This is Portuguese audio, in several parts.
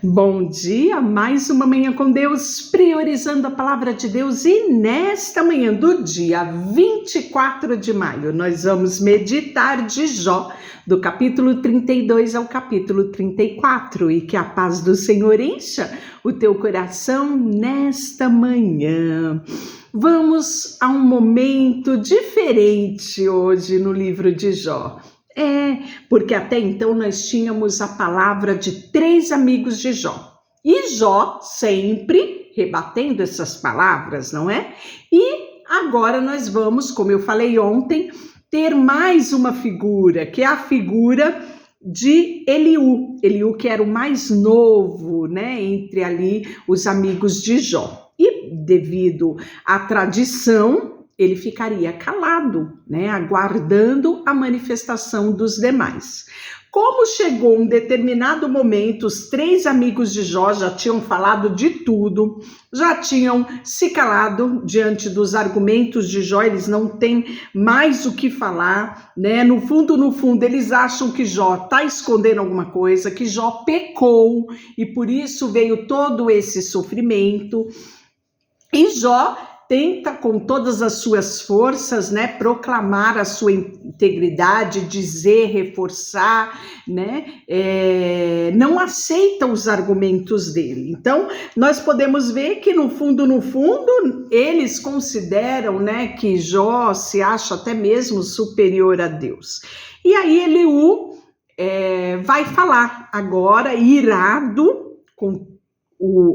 Bom dia, mais uma manhã com Deus, priorizando a palavra de Deus, e nesta manhã do dia 24 de maio, nós vamos meditar de Jó, do capítulo 32 ao capítulo 34, e que a paz do Senhor encha o teu coração nesta manhã. Vamos a um momento diferente hoje no livro de Jó. Porque até então nós tínhamos a palavra de 3 amigos de Jó. E Jó sempre rebatendo essas palavras, não é? E agora nós vamos, como eu falei ontem, ter mais uma figura, que é a figura de Eliú. Eliú, que era o mais novo, né, entre ali os amigos de Jó. E devido à tradição, ele ficaria calado, né, aguardando a manifestação dos demais. Como chegou um determinado momento, os 3 amigos de Jó já tinham falado de tudo, já tinham se calado diante dos argumentos de Jó, eles não têm mais o que falar, né? No fundo, eles acham que Jó está escondendo alguma coisa, que Jó pecou e por isso veio todo esse sofrimento. E Jó tenta com todas as suas forças, né, proclamar a sua integridade, dizer, reforçar, né, não aceita os argumentos dele. Então, nós podemos ver que no fundo, eles consideram, né, que Jó se acha até mesmo superior a Deus. E aí Eliú vai falar agora, irado, com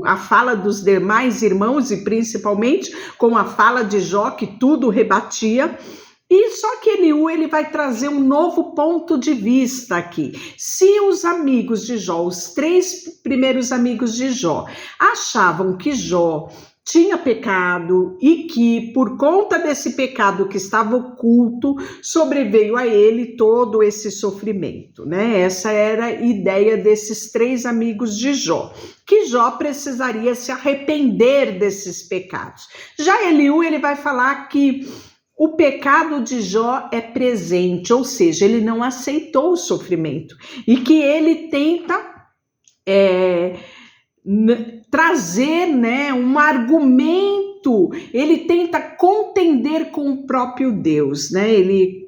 a fala dos demais irmãos e principalmente com a fala de Jó, que tudo rebatia. E só que Eliú, ele vai trazer um novo ponto de vista aqui. Se os amigos de Jó, os 3 primeiros amigos de Jó, achavam que Jó tinha pecado e que por conta desse pecado que estava oculto, sobreveio a ele todo esse sofrimento, né? Essa era a ideia desses 3 amigos de Jó, que Jó precisaria se arrepender desses pecados. Já Eliú, ele vai falar que o pecado de Jó é presente, ou seja, ele não aceitou o sofrimento e que ele tenta trazer, né, um argumento, ele tenta contender com o próprio Deus, né? Ele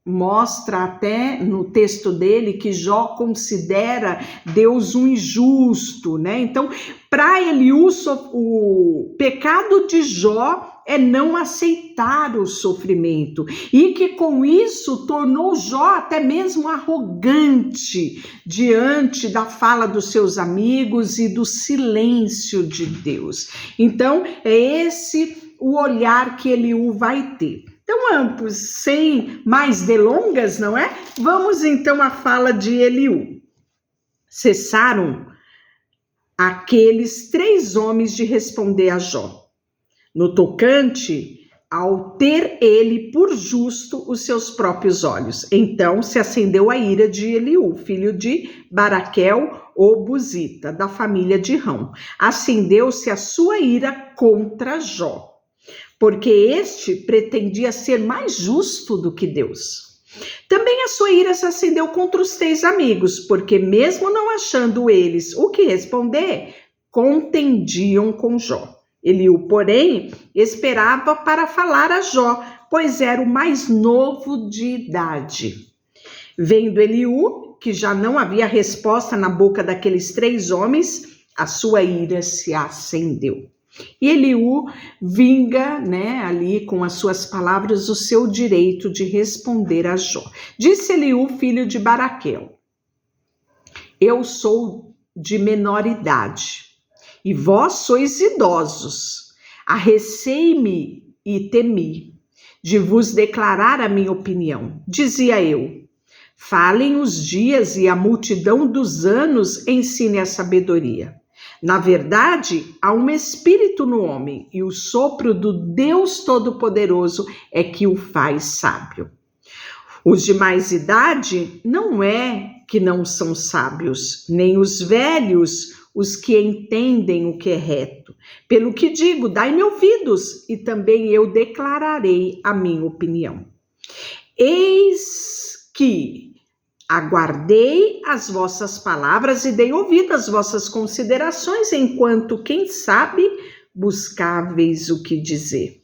mostra até no texto dele que Jó considera Deus um injusto, né? Então, para Eliú, o pecado de Jó é não aceitar o sofrimento e que com isso tornou Jó até mesmo arrogante diante da fala dos seus amigos e do silêncio de Deus. Então, é esse o olhar que Eliú vai ter. Então, sem mais delongas, não é? Vamos então à fala de Eliú. Cessaram aqueles 3 homens de responder a Jó, no tocante ao ter ele por justo os seus próprios olhos. Então se acendeu a ira de Eliú, filho de Baraquel, o Buzita, da família de Rão. Acendeu-se a sua ira contra Jó, porque este pretendia ser mais justo do que Deus. Também a sua ira se acendeu contra os 3 amigos, porque mesmo não achando eles o que responder, contendiam com Jó. Eliú, porém, esperava para falar a Jó, pois era o mais novo de idade. Vendo Eliú, que já não havia resposta na boca daqueles 3 homens, a sua ira se acendeu. E Eliú vinga, né, ali com as suas palavras, o seu direito de responder a Jó. Disse Eliú, filho de Baraquel: eu sou de menor idade, e vós sois idosos. Arrecei-me e temi de vos declarar a minha opinião. Dizia eu: falem os dias e a multidão dos anos ensine a sabedoria. Na verdade, há um espírito no homem, e o sopro do Deus Todo-Poderoso é que o faz sábio. Os de mais idade não é que não são sábios, nem os velhos os que entendem o que é reto. Pelo que digo, dai-me ouvidos, e também eu declararei a minha opinião. Eis que Aguardei as vossas palavras e dei ouvido às vossas considerações, enquanto, quem sabe, buscáveis o que dizer.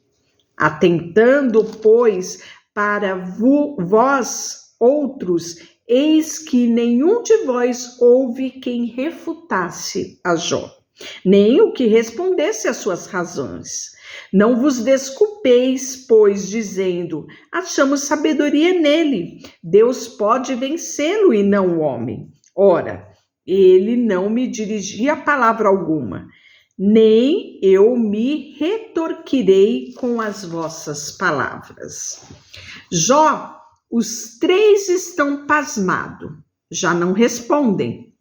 Atentando, pois, para vós outros, eis que nenhum de vós houve quem refutasse a Jó, nem o que respondesse às suas razões. Não vos desculpeis, pois, dizendo, achamos sabedoria nele, Deus pode vencê-lo e não o homem. Ora, ele não me dirigia palavra alguma, nem eu me retorquirei com as vossas palavras. Jó, os três estão pasmados, já não respondem,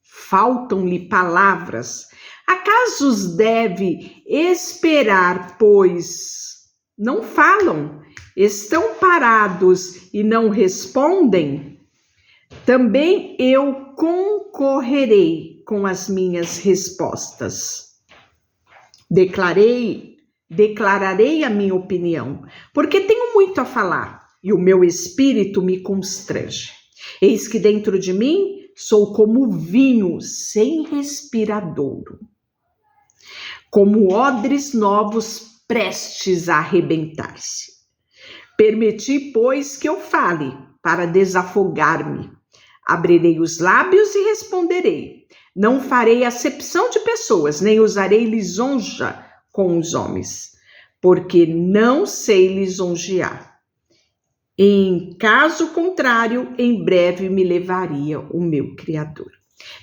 faltam-lhe palavras. Acaso os deve esperar, pois não falam? Estão parados e não respondem? Também eu concorrerei com as minhas respostas. Declararei a minha opinião, porque tenho muito a falar e o meu espírito me constrange. Eis que dentro de mim sou como vinho sem respiradouro, como odres novos prestes a arrebentar-se. Permiti, pois, que eu fale, para desafogar-me. Abrirei os lábios e responderei. Não farei acepção de pessoas, nem usarei lisonja com os homens, porque não sei lisonjear. Em caso contrário, em breve me levaria o meu Criador.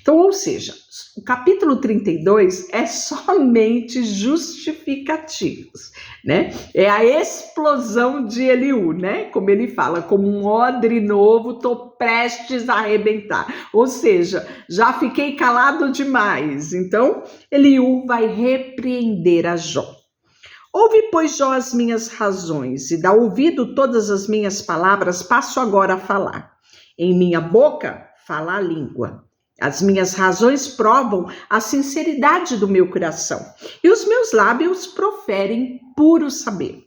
Então, ou seja, o capítulo 32 é somente justificativos, né? É a explosão de Eliú, né? Como ele fala, como um odre novo, tô prestes a arrebentar. Ou seja, já fiquei calado demais. Então, Eliú vai repreender a Jó. Ouve, pois, Jó, as minhas razões, e dá ouvido todas as minhas palavras, passo agora a falar. Em minha boca fala a língua. As minhas razões provam a sinceridade do meu coração, e os meus lábios proferem puro saber.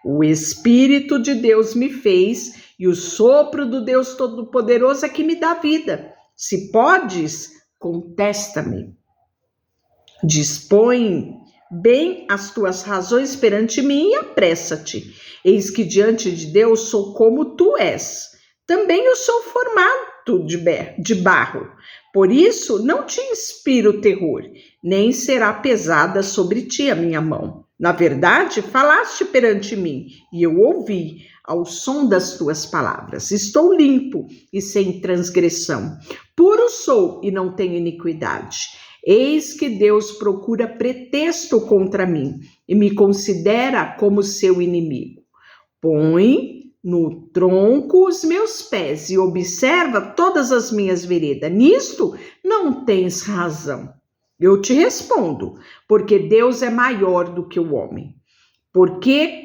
O Espírito de Deus me fez, e o sopro do Deus Todo-Poderoso é que me dá vida. Se podes, contesta-me. Dispõe bem as tuas razões perante mim e apressa-te. Eis que diante de Deus sou como tu és. Também eu sou formado de barro. Por isso não te inspiro terror, nem será pesada sobre ti a minha mão. Na verdade, falaste perante mim, e eu ouvi ao som das tuas palavras. Estou limpo e sem transgressão. Puro sou e não tenho iniquidade. Eis que Deus procura pretexto contra mim e me considera como seu inimigo. Põe no tronco os meus pés e observa todas as minhas veredas. Nisto não tens razão. Eu te respondo, porque Deus é maior do que o homem. Por que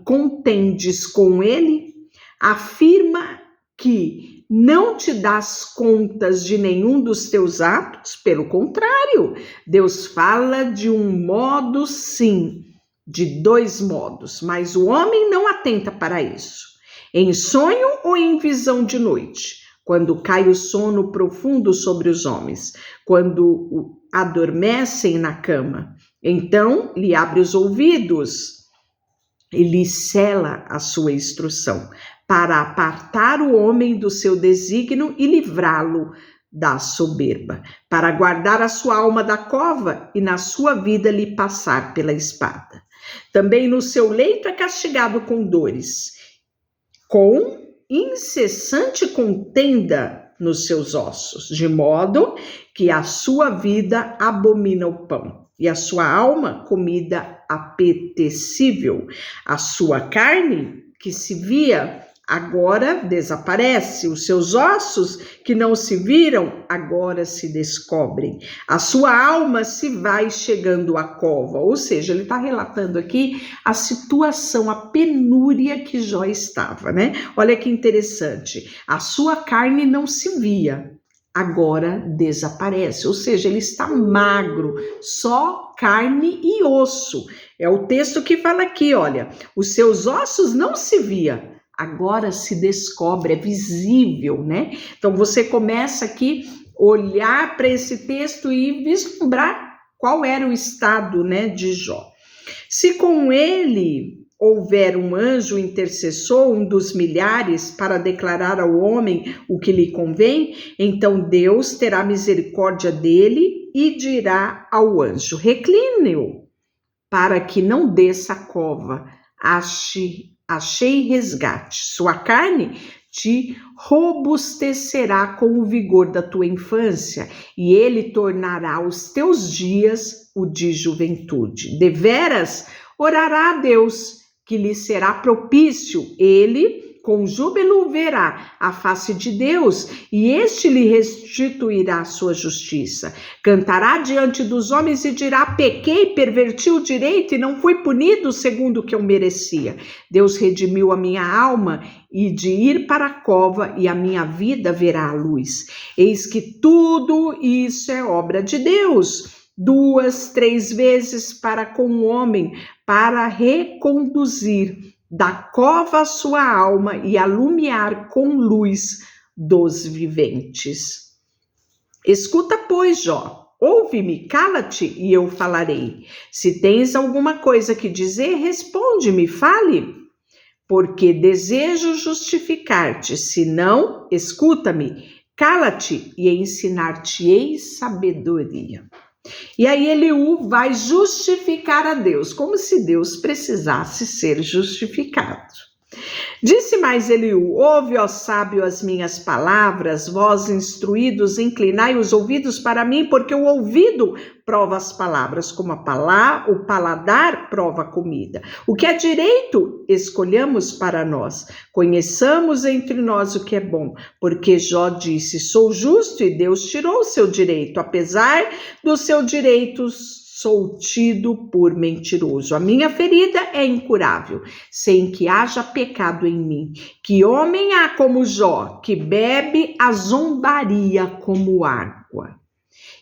contendes com ele? Afirma que não te das contas de nenhum dos teus atos? Pelo contrário, Deus fala de um modo sim, de dois modos, mas o homem não atenta para isso. Em sonho ou em visão de noite, quando cai o sono profundo sobre os homens, quando adormecem na cama, então lhe abre os ouvidos e lhe cela a sua instrução, para apartar o homem do seu desígnio e livrá-lo da soberba, para guardar a sua alma da cova e na sua vida lhe passar pela espada. Também no seu leito é castigado com dores, com incessante contenda nos seus ossos, de modo que a sua vida abomina o pão, e a sua alma comida apetecível. A sua carne, que se via, agora desaparece. Os seus ossos, que não se viram, agora se descobrem. A sua alma se vai chegando à cova. Ou seja, ele está relatando aqui a situação, a penúria que Jó estava, né? Olha que interessante. A sua carne não se via, agora desaparece. Ou seja, ele está magro, só carne e osso. É o texto que fala aqui, olha. Os seus ossos não se via, agora se descobre, é visível, né? Então você começa aqui a olhar para esse texto e vislumbrar qual era o estado, né, de Jó. Se com ele houver um anjo intercessor, um dos milhares, para declarar ao homem o que lhe convém, então Deus terá misericórdia dele e dirá ao anjo: recline-o, para que não desça a cova, achei resgate. Sua carne te robustecerá com o vigor da tua infância, e ele tornará os teus dias o de juventude. Deveras orará a Deus, que lhe será propício. Ele com júbilo verá a face de Deus, e este lhe restituirá a sua justiça. Cantará diante dos homens e dirá: pequei, perverti o direito e não fui punido segundo o que eu merecia. Deus redimiu a minha alma, e de ir para a cova, e a minha vida verá a luz. Eis que tudo isso é obra de Deus, 2, 3 vezes para com o homem, para reconduzir da cova a sua alma e alumiar com luz dos viventes. Escuta, pois, Jó, ouve-me, cala-te e eu falarei. Se tens alguma coisa que dizer, responde-me, fale, porque desejo justificar-te. Se não, escuta-me, cala-te e ensinar-te-ei sabedoria. E aí Eliú vai justificar a Deus, como se Deus precisasse ser justificado. Disse mais Eliú: ouve, ó sábio, as minhas palavras, vós instruídos, inclinai os ouvidos para mim, porque o ouvido prova as palavras, como o paladar prova a comida. O que é direito, escolhamos para nós. Conheçamos entre nós o que é bom, porque Jó disse: sou justo, e Deus tirou o seu direito. Apesar do seu direito, sou tido por mentiroso. A minha ferida é incurável, sem que haja pecado em mim. Que homem há como Jó, que bebe a zombaria como água,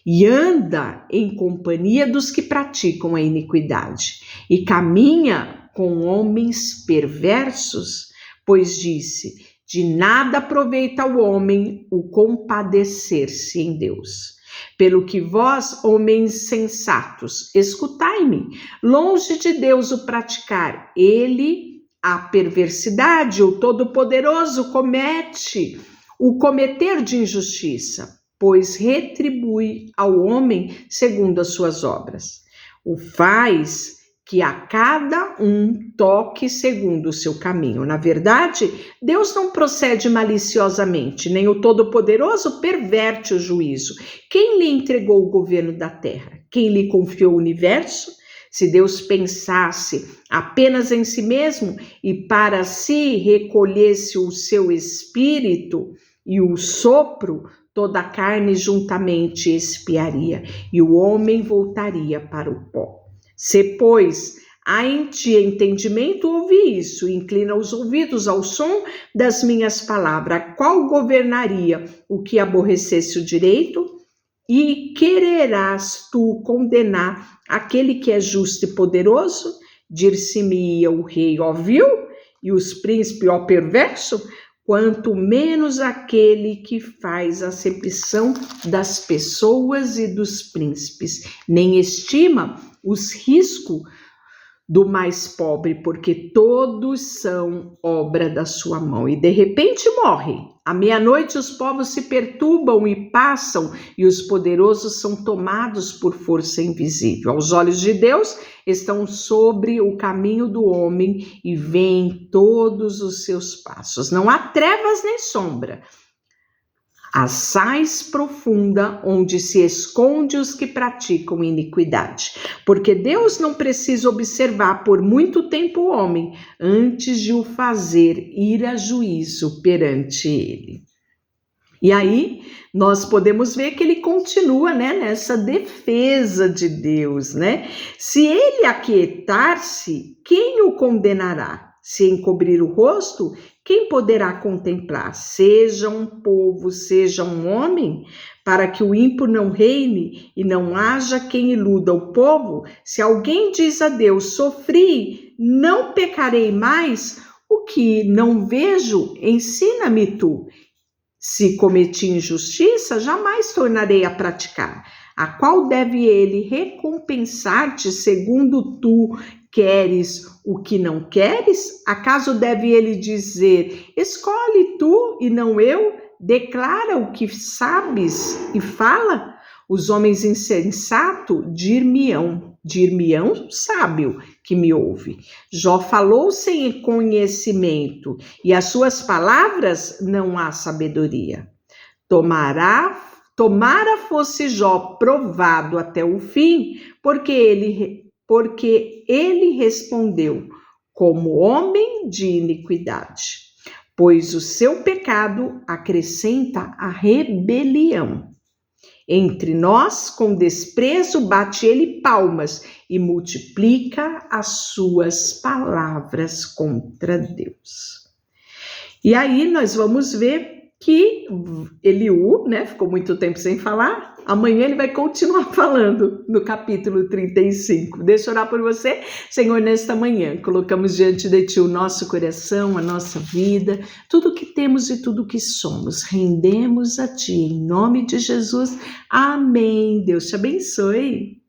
e anda em companhia dos que praticam a iniquidade, e caminha com homens perversos? Pois disse: de nada aproveita ao homem o compadecer-se em Deus. Pelo que vós, homens sensatos, escutai-me, longe de Deus o praticar, ele a perversidade, o Todo-Poderoso comete o cometer de injustiça, pois retribui ao homem segundo as suas obras. O faz que a cada um toque segundo o seu caminho. Na verdade, Deus não procede maliciosamente, nem o Todo-Poderoso perverte o juízo. Quem lhe entregou o governo da terra? Quem lhe confiou o universo? Se Deus pensasse apenas em si mesmo e para si recolhesse o seu espírito e o sopro, toda a carne juntamente expiaria, e o homem voltaria para o pó. Se, pois, há em ti entendimento, ouve isso, inclina os ouvidos ao som das minhas palavras. Qual governaria o que aborrecesse o direito? E quererás tu condenar aquele que é justo e poderoso? Dir-se-me-ia o rei, ó vil, e os príncipes, ó perverso? Quanto menos aquele que faz acepção das pessoas e dos príncipes, nem estima os riscos do mais pobre, porque todos são obra da sua mão. E de repente morre. À meia-noite os povos se perturbam e passam, e os poderosos são tomados por força invisível. Aos olhos de Deus estão sobre o caminho do homem e veem todos os seus passos. Não há trevas nem sombra. Assaz profunda, onde se esconde os que praticam iniquidade. Porque Deus não precisa observar por muito tempo o homem, antes de o fazer ir a juízo perante ele. E aí, nós podemos ver que ele continua, nessa defesa de Deus, Se ele aquietar-se, quem o condenará? Se encobrir o rosto, quem poderá contemplar? Seja um povo, seja um homem, para que o ímpio não reine e não haja quem iluda o povo. Se alguém diz a Deus: sofri, não pecarei mais, O que não vejo, ensina-me tu. Se cometi injustiça, jamais tornarei a praticar. A qual deve ele recompensar-te segundo tu queres o que não queres? Acaso deve ele dizer, escolhe tu e não eu? Declara o que sabes e fala? Os homens insensatos dir-me-ão sábio que me ouve. Jó falou sem conhecimento, e as suas palavras não há sabedoria. Tomara fosse Jó provado até o fim, porque ele respondeu como homem de iniquidade, pois o seu pecado acrescenta a rebelião. Entre nós, com desprezo, bate ele palmas e multiplica as suas palavras contra Deus. E aí nós vamos ver que Eliú, ficou muito tempo sem falar, amanhã ele vai continuar falando no capítulo 35. Deixa eu orar por você. Senhor, nesta manhã, colocamos diante de Ti o nosso coração, a nossa vida, tudo que temos e tudo que somos. Rendemos a Ti, em nome de Jesus. Amém. Deus te abençoe.